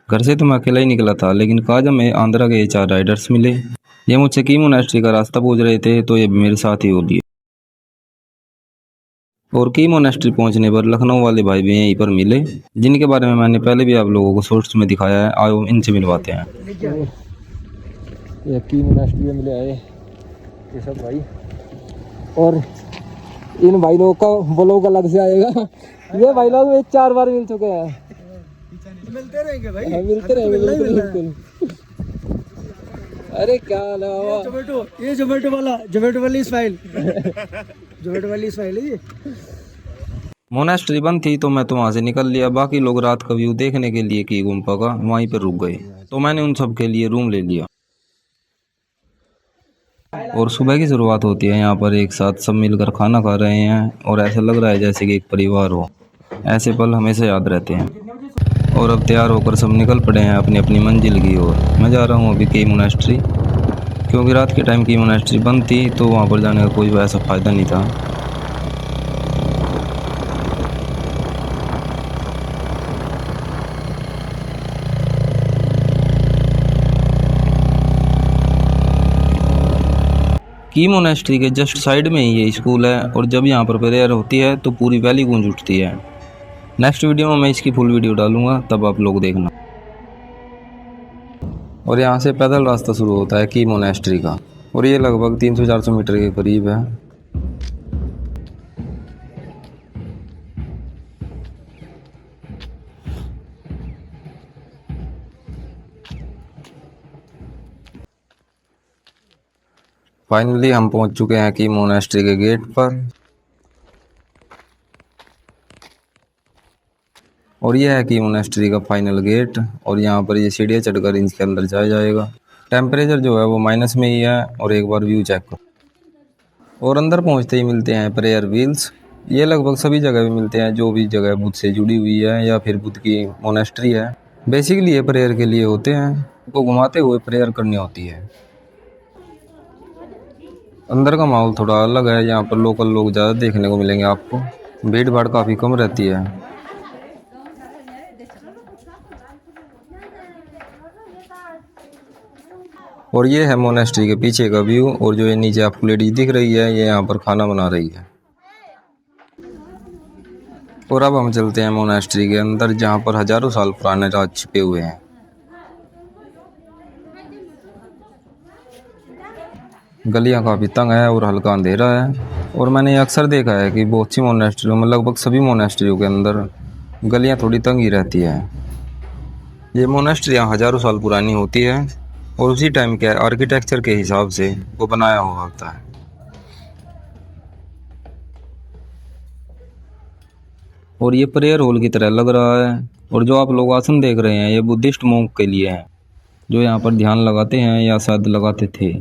घर से तो मैं अकेला ही निकला था, लेकिन काजा में आंध्रा के 4 राइडर्स मिले। ये मुझसे की मोनेस्ट्री का रास्ता पूछ रहे थे, तो ये भी मेरे साथ ही हो लिए। और की मोनेस्ट्री पहुंचने पर लखनऊ वाले भाई भी यहीं पर मिले, जिनके बारे में मैंने पहले भी आप लोगों को शॉर्ट्स में दिखाया है। आओ इनसे मिलवाते हैं। ये की मोनेस्ट्री में मिले आए ये सब भाई, और इन भाई लोगों का ब्लॉग अलग से आएगा। ये भाई लोग 4 बार मिल चुके हैं। मिलते रहेंगे भाई। हाँ, मिलते रहेंगे बिल्कुल। अरे क्या ये जोमेटो वाली स्माइल। जोमेटो वाली स्माइल है ये। मोनेस्ट्री बंद थी तो मैं तो वहां से निकल लिया। बाकी लोग रात का व्यू देखने के लिए की गुम्पा का वहीं पर रुक गए, तो मैंने उन सब के लिए रूम ले लिया। और सुबह की शुरुआत होती है। यहाँ पर एक साथ सब मिलकर खाना खा रहे हैं और ऐसा लग रहा है जैसे कि एक परिवार हो। ऐसे पल हमेशा याद रहते हैं। और अब तैयार होकर सब निकल पड़े हैं अपनी अपनी मंजिल की ओर। मैं जा रहा हूँ अभी की मोनेस्ट्री, क्योंकि रात के टाइम की मोनेस्ट्री बंद थी, तो वहाँ पर जाने का कोई वैसा फ़ायदा नहीं था। की मोनेस्ट्री के जस्ट साइड में ही ये स्कूल है, और जब यहाँ पर प्रेयर होती है तो पूरी वैली गूंज उठती है। नेक्स्ट वीडियो में मैं इसकी फुल वीडियो डालूंगा, तब आप लोग देखना। और यहाँ से पैदल रास्ता शुरू होता है की मोनेस्ट्री का, और ये लगभग 300-400 मीटर के करीब है। फाइनली हम पहुंच चुके हैं की मोनेस्ट्री के गेट पर, और ये है कि मोनेस्ट्री का फाइनल गेट। और यहाँ पर ये सीढ़ियाँ चढ़कर इसके अंदर जाया जाएगा। टेम्परेचर जो है वो माइनस में ही है, और एक बार व्यू चेक करो। और अंदर पहुँचते ही मिलते हैं प्रेयर व्हील्स। ये लगभग सभी जगह भी मिलते हैं, जो भी जगह बुद्ध से जुड़ी हुई है या फिर बुद्ध की मोनेस्ट्री है। बेसिकली ये प्रेयर के लिए होते हैं, उनको घुमाते हुए प्रेयर करनी होती है। अंदर का माहौल थोड़ा अलग है, यहाँ पर लोकल लोग ज़्यादा देखने को मिलेंगे आपको। भीड़ भाड़ काफ़ी कम रहती है। और ये है मोनेस्ट्री के पीछे का व्यू। और जो ये नीचे आपको लेडीज दिख रही है, ये यहाँ पर खाना बना रही है। और अब हम चलते हैं मोनेस्ट्री के अंदर, जहाँ पर हजारों साल पुराने राज छिपे हुए हैं। गलियाँ काफ़ी तंग है और हल्का अंधेरा है। और मैंने अक्सर देखा है कि बहुत सी मोनेस्ट्रियों में, लगभग सभी मोनेस्ट्रियों के अंदर गलियाँ थोड़ी तंग ही रहती है। ये मोनेस्ट्रियाँ हजारों साल पुरानी होती है, और उसी टाइम के आर्किटेक्चर के हिसाब से वो बनाया हुआ होता है। और ये प्रेयर हॉल की तरह लग रहा है। और जो आप लोग आसन देख रहे हैं, ये बुद्धिस्ट मोंक के लिए हैं, जो यहाँ पर ध्यान लगाते हैं या शायद लगाते थे।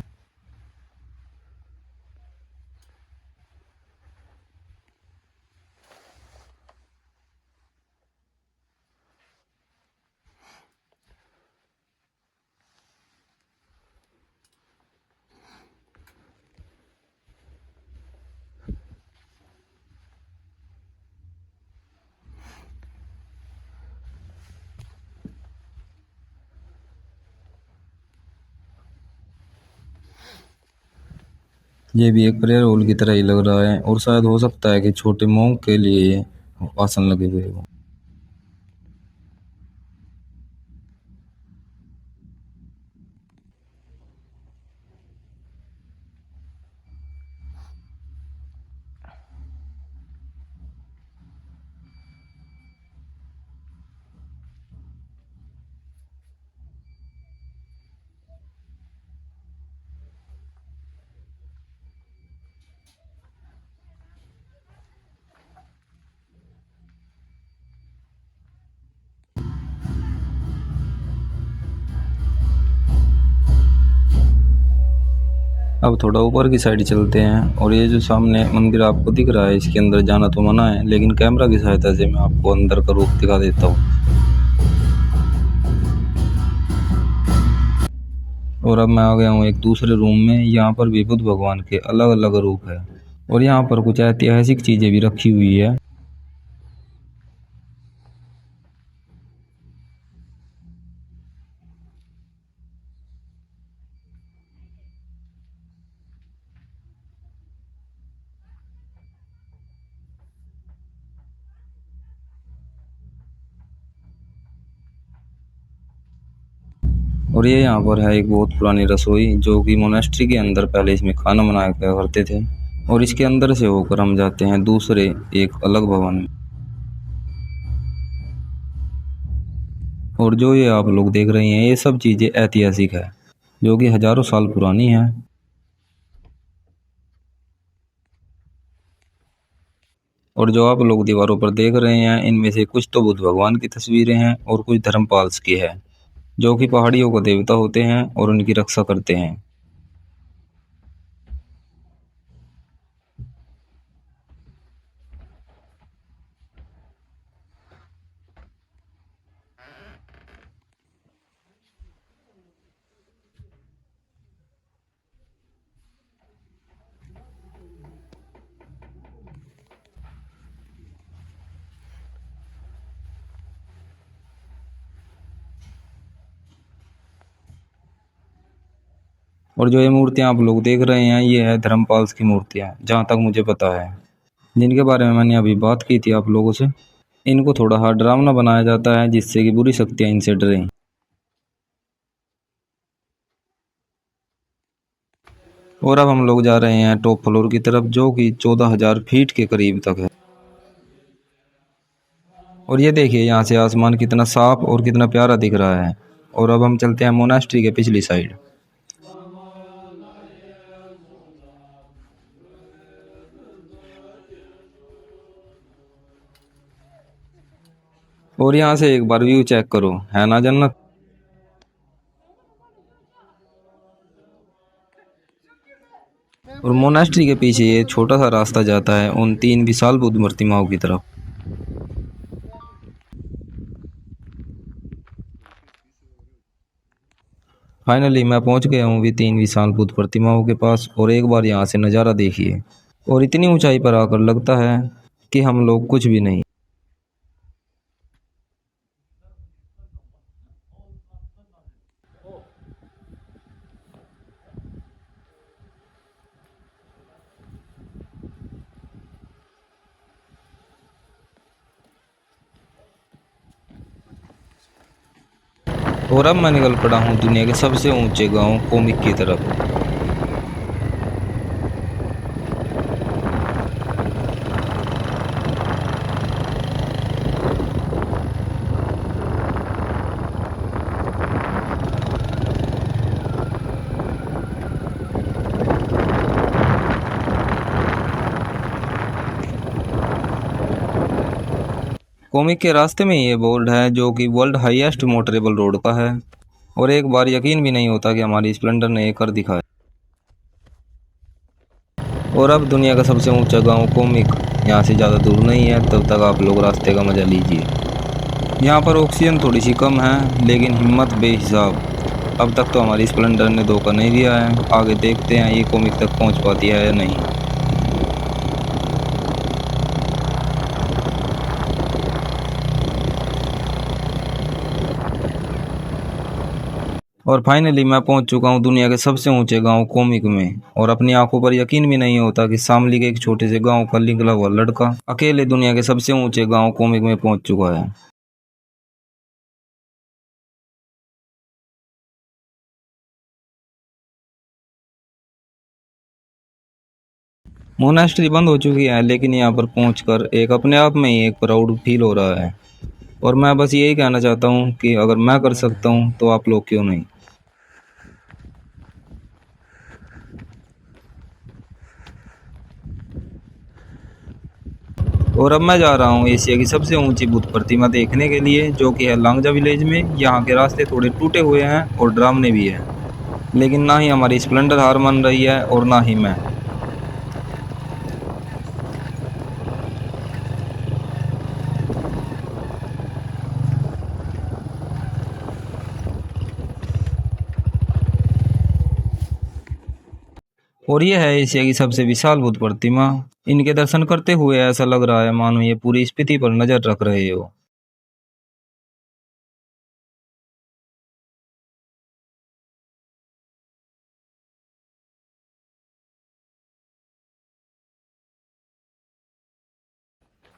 ये भी एक प्रेयर हॉल की तरह ही लग रहा है, और शायद हो सकता है कि छोटे मोंक के लिए आसन लगे हुए हो। अब थोड़ा ऊपर की साइड चलते हैं, और ये जो सामने मंदिर आपको दिख रहा है, इसके अंदर जाना तो मना है, लेकिन कैमरा की सहायता से मैं आपको अंदर का रूप दिखा देता हूँ। और अब मैं आ गया हूँ एक दूसरे रूम में। यहाँ पर भी बुद्ध भगवान के अलग अलग रूप है, और यहाँ पर कुछ ऐतिहासिक चीजें भी रखी हुई है। और ये यहाँ पर है एक बहुत पुरानी रसोई, जो कि मोनेस्ट्री के अंदर पहले इसमें खाना बनाया करते थे। और इसके अंदर से होकर हम जाते हैं दूसरे एक अलग भवन में। और जो ये आप लोग देख रहे हैं, ये सब चीज़ें ऐतिहासिक है, जो कि हजारों साल पुरानी है। और जो आप लोग दीवारों पर देख रहे हैं, इनमें से कुछ तो बुद्ध भगवान की तस्वीरें हैं और कुछ धर्मपाल्स की है, जो कि पहाड़ियों को देवता होते हैं और उनकी रक्षा करते हैं। और जो ये मूर्तियां आप लोग देख रहे हैं, ये है धर्मपाल्स की मूर्तियां, जहां तक मुझे पता है, जिनके बारे में मैंने अभी बात की थी आप लोगों से। इनको थोड़ा हाँ डरावना बनाया जाता है, जिससे कि बुरी शक्तियां इनसे डरें। और अब हम लोग जा रहे हैं टॉप फ्लोर की तरफ, जो कि 14,000 फीट के करीब तक है। और ये देखिए यहाँ से आसमान कितना साफ और कितना प्यारा दिख रहा है। और अब हम चलते हैं मोनास्ट्री के पिछली साइड। और यहाँ से एक बार व्यू चेक करो, है ना जन्नत। और मोनास्ट्री के पीछे ये छोटा सा रास्ता जाता है उन 3 विशाल बुद्ध प्रतिमाओं की तरफ। फाइनली मैं पहुंच गया हूँ भी 3 विशाल बुद्ध प्रतिमाओं के पास। और एक बार यहाँ से नज़ारा देखिए, और इतनी ऊंचाई पर आकर लगता है कि हम लोग कुछ भी नहीं। और अब मैं निकल पड़ा हूँ दुनिया के सबसे ऊंचे गांव कोमिक की तरफ। कोमिक के रास्ते में ये बोर्ड है, जो कि वर्ल्ड हाईएस्ट मोटरेबल रोड का है। और एक बार यकीन भी नहीं होता कि हमारी स्प्लेंडर ने ये कर दिखाया। और अब दुनिया का सबसे ऊंचा गांव कोमिक यहाँ से ज़्यादा दूर नहीं है, तब तक आप लोग रास्ते का मजा लीजिए। यहाँ पर ऑक्सीजन थोड़ी सी कम है, लेकिन हिम्मत बेहिसाब। अब तक तो हमारी स्प्लेंडर ने धोखा नहीं दिया है। आगे देखते हैं ये कोमिक तक पहुँच पाती है या नहीं। और फाइनली मैं पहुंच चुका हूं दुनिया के सबसे ऊंचे गांव कोमिक में। और अपनी आंखों पर यकीन भी नहीं होता कि शामली के एक छोटे से गांव का निकला हुआ लड़का अकेले दुनिया के सबसे ऊंचे गांव कोमिक में पहुंच चुका है। मोनास्ट्री बंद हो चुकी है, लेकिन यहाँ पर पहुंचकर एक अपने आप में ही एक प्राउड फील हो रहा है। और मैं बस यही कहना चाहता हूँ कि अगर मैं कर सकता हूँ तो आप लोग क्यों नहीं। और अब मैं जा रहा हूँ एशिया की सबसे ऊंची बुद्ध प्रतिमा देखने के लिए, जो कि है लांगजा विलेज में। यहाँ के रास्ते थोड़े टूटे हुए हैं और डरावने भी है, लेकिन ना ही हमारी स्प्लेंडर हार मान रही है और ना ही मैं। और ये है एशिया की सबसे विशाल बुद्ध प्रतिमा। इनके दर्शन करते हुए ऐसा लग रहा है मानो ये पूरी स्थिति पर नजर रख रहे हो।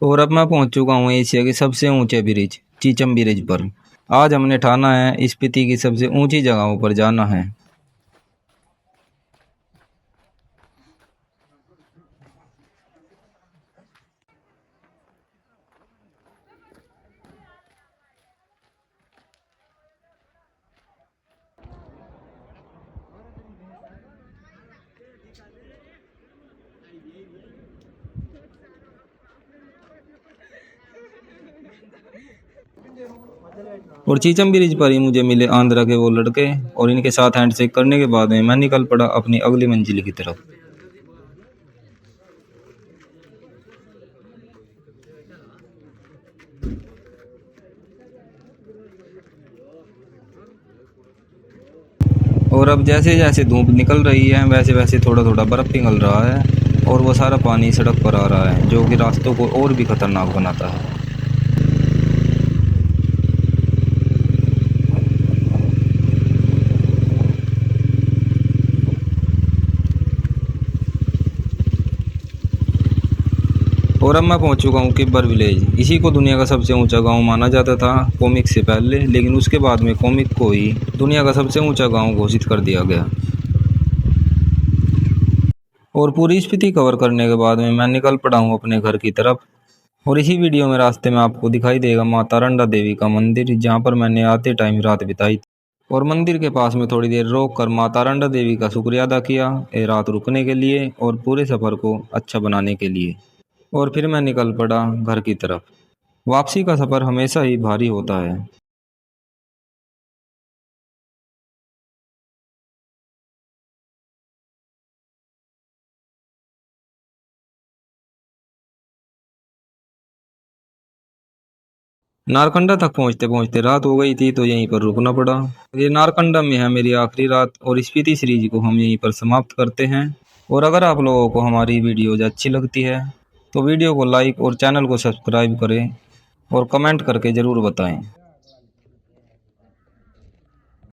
और अब मैं पहुंच चुका हूँ एशिया के सबसे ऊंचे ब्रिज, चीचम ब्रिज पर। आज हमने ठाना है स्पीति की सबसे ऊंची जगहों पर जाना है। और चीचम ब्रिज पर ही मुझे मिले आंध्रा के वो लड़के, और इनके साथ हैंडशेक करने के बाद में मैं निकल पड़ा अपनी अगली मंजिल की तरफ। और अब जैसे जैसे धूप निकल रही है वैसे वैसे थोड़ा थोड़ा बर्फ पिघल रहा है, और वो सारा पानी सड़क पर आ रहा है, जो कि रास्तों को और भी खतरनाक बनाता है। और अब मैं पहुंच चुका हूँ किब्बर विलेज। इसी को दुनिया का सबसे ऊंचा गांव माना जाता था कॉमिक से पहले, लेकिन उसके बाद में कॉमिक को ही दुनिया का सबसे ऊंचा गांव घोषित कर दिया गया। और पूरी स्पीति कवर करने के बाद में मैं निकल पड़ा हूँ अपने घर की तरफ। और इसी वीडियो में रास्ते में आपको दिखाई देगा माता रंडा देवी का मंदिर, जहाँ पर मैंने आते टाइम रात बिताई थी। और मंदिर के पास में थोड़ी देर रोक कर माता रंडा देवी का शुक्रिया अदा किया रात रुकने के लिए और पूरे सफ़र को अच्छा बनाने के लिए। और फिर मैं निकल पड़ा घर की तरफ। वापसी का सफ़र हमेशा ही भारी होता है। नारकंडा तक पहुंचते पहुंचते रात हो गई थी, तो यहीं पर रुकना पड़ा। ये नारकंडा में है मेरी आखिरी रात, और स्पीति सीरीज को हम यहीं पर समाप्त करते हैं। और अगर आप लोगों को हमारी वीडियोज अच्छी लगती है तो वीडियो को लाइक और चैनल को सब्सक्राइब करें और कमेंट करके ज़रूर बताएं।